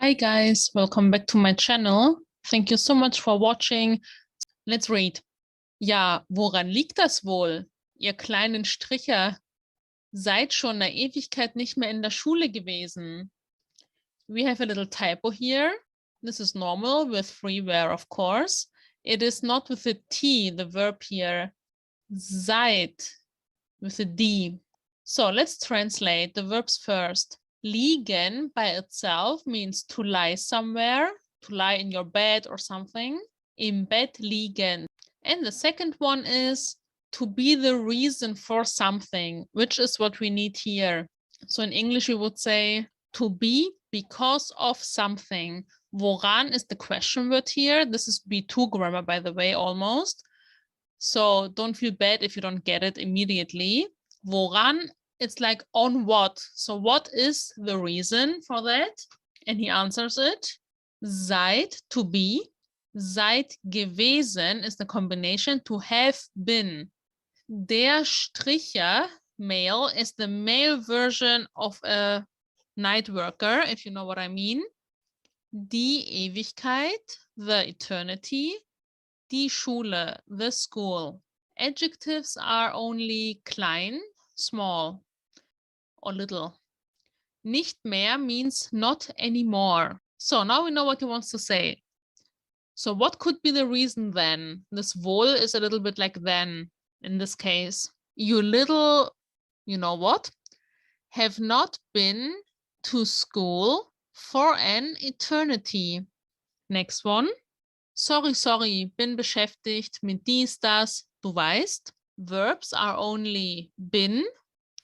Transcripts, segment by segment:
Hi guys, welcome back to my channel. Thank you so much for watching. Let's read. Ja, woran liegt das wohl? Ihr kleinen Stricher seid schon eine Ewigkeit nicht mehr in der Schule gewesen. We have a little typo here. This is normal with free where, of course. It is not with the T, the verb here. Seid with a D. So let's translate the verbs first. Liegen by itself means to lie somewhere, to lie in your bed or something. Im Bett liegen. And the second one is to be the reason for something, which is what we need here. So in English, we would say to be because of something. Woran is the question word here. This is B2 grammar, by the way, almost. So don't feel bad if you don't get it immediately. Woran, it's like on what. So what is the reason for that? And he answers it. Seid, to be. Seid gewesen is the combination to have been. Der Stricher, male, is the male version of a night worker, if you know what I mean. Die Ewigkeit, the eternity. Die Schule, the school. Adjectives are only klein, small, or little. Nicht mehr means not anymore. So now we know what he wants to say. So what could be the reason then? This wohl is a little bit like then in this case. You little, you know what? Have not been to school for an eternity. Next one. Sorry, bin beschäftigt mit dies, das, du weißt. Verbs are only bin,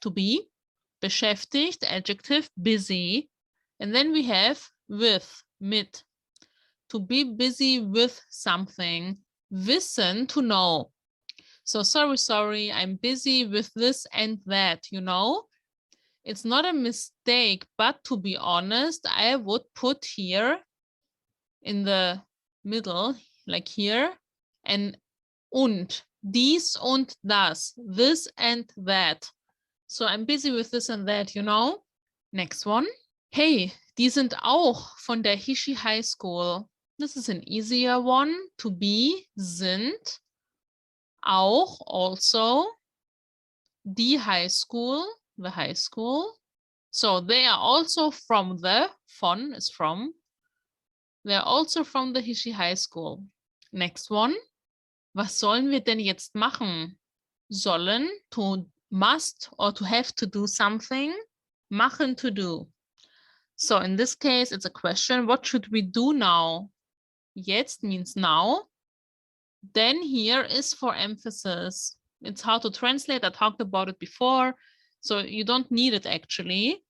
to be, beschäftigt, adjective, busy. And then we have with, mit, to be busy with something. Wissen, to know. So sorry, I'm busy with this and that, you know. It's not a mistake, but to be honest, I would put here in the middle, like here, and dies und das, this and that. So I'm busy with this and that, you know. Next one. Hey, die sind auch von der Hishi High School. This is an easier one. To be, sind, auch, also, die High School, the high school. So they are also from the, von is from. They're also from the Hishi High School. Next one. Was sollen wir denn jetzt machen? Sollen, to must or to have to do something. Machen, to do. So in this case, it's a question. What should we do now? Jetzt means now. Then here is for emphasis. It's how to translate. I talked about it before. So you don't need it actually,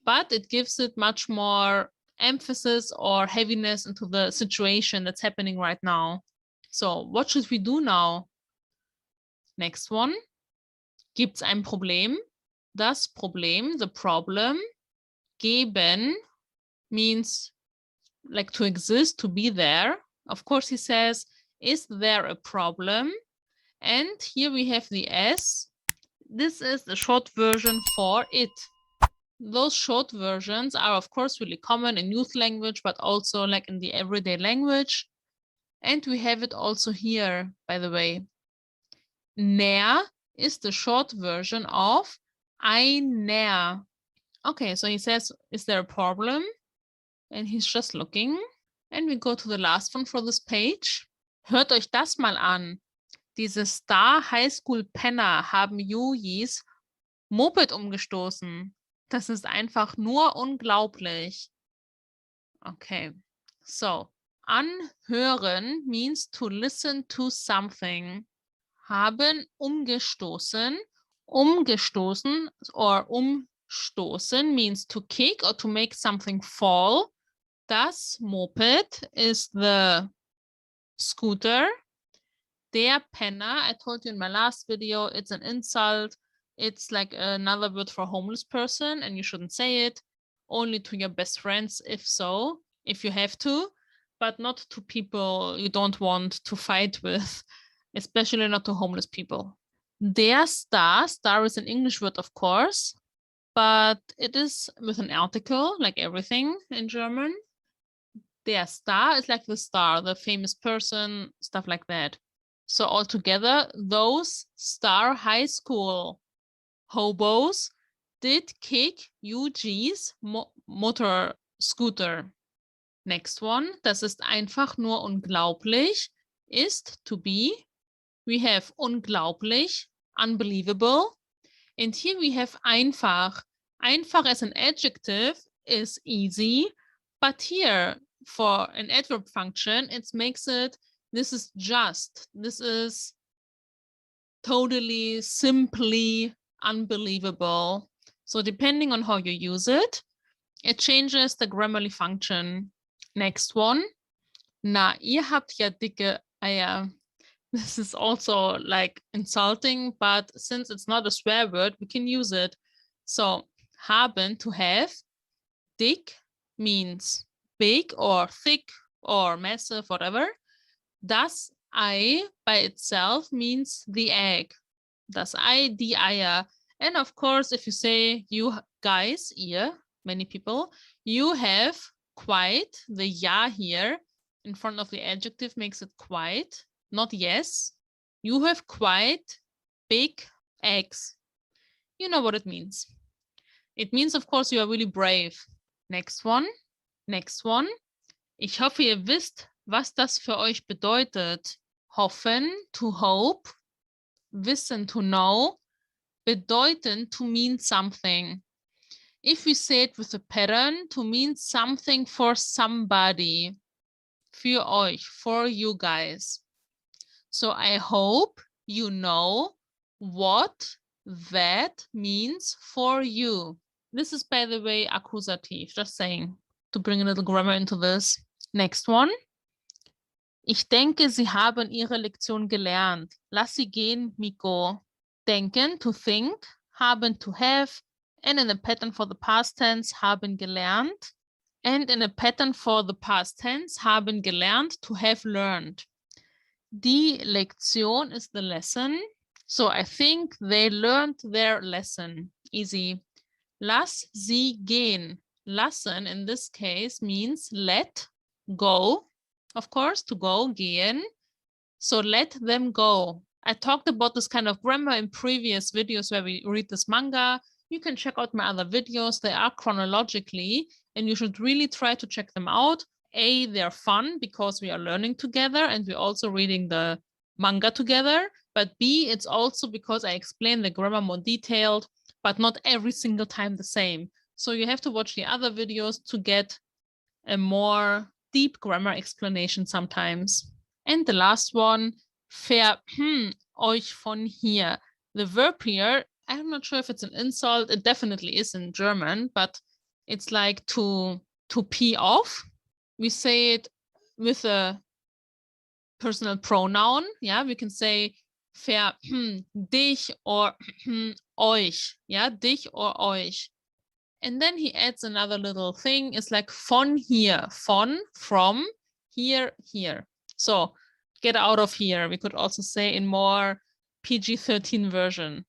but it gives it much more emphasis or heaviness into the situation that's happening right now. So what should we do now? Next one. Gibt's ein Problem? Das Problem, the problem. Geben means like to exist, to be there. Of course, he says, is there a problem? And here we have the S. This is the short version for it. Those short versions are, of course, really common in youth language, but also like in the everyday language. And we have it also here, by the way. Näher is the short version of einer. Okay, so he says, is there a problem? And he's just looking. And we go to the last one for this page. Hört euch das mal an. Diese Star High School Penner haben Yuyis Moped umgestoßen. Das ist einfach nur unglaublich. Okay, so anhören means to listen to something. Haben umgestoßen. Umgestoßen or umstoßen means to kick or to make something fall. Das Moped is the scooter. Der Penner, I told you in my last video, it's an insult. It's like another word for homeless person, and you shouldn't say it. Only to your best friends, if so, if you have to, but not to people you don't want to fight with, especially not to homeless people. Der Star, star is an English word, of course, but it is with an article, like everything in German. Der Star is like the star, the famous person, stuff like that. So altogether, those star high school hobos did kick UG's motor scooter. Next one, das ist einfach nur unglaublich, ist to be. We have unglaublich, unbelievable. And here we have einfach. Einfach as an adjective is easy, but here for an adverb function, it makes it, this is just, this is totally, simply, unbelievable. So depending on how you use it, it changes the grammarly function. Next one. Na, ihr habt ja dicke Eier. This is also like insulting, but since it's not a swear word, we can use it. So haben, to have. Dick means big or thick or massive, whatever. Das Ei by itself means the egg. Das Ei, die Eier. And of course, if you say you guys, ihr, many people, you have quite, the ja here in front of the adjective makes it quite, not yes. You have quite big eggs. You know what it means. It means, of course, you are really brave. Next one. Next one. Ich hoffe, ihr wisst, was das für euch bedeutet. Hoffen, to hope. Wissen, to know. Bedeuten, to mean something. If we say it with a pattern, to mean something for somebody. Für euch, for you guys. So I hope you know what that means for you. This is, by the way, accusative, just saying, to bring a little grammar into this. Next one. Ich denke, Sie haben Ihre Lektion gelernt. Lass sie gehen, Miko. Denken, to think, haben, to have, and in a pattern for the past tense, haben gelernt. And in a pattern for the past tense, haben gelernt, to have learned. Die Lektion is the lesson. So I think they learned their lesson. Easy. Lass sie gehen. Lassen in this case means let, go. Of course, to go, gehen. So let them go. I talked about this kind of grammar in previous videos where we read this manga. You can check out my other videos. They are chronologically, and you should really try to check them out. A, they're fun because we are learning together and we're also reading the manga together. But B, it's also because I explain the grammar more detailed, but not every single time the same. So you have to watch the other videos to get a more deep grammar explanation sometimes. And the last one, euch von hier. The verb here, I'm not sure if it's an insult. It definitely is in German, but it's like to pee off. We say it with a personal pronoun. Yeah, we can say dich or euch. Yeah, dich or euch. And then he adds another little thing. It's like von hier, von, from, here, here. So get out of here. We could also say in more PG-13 version.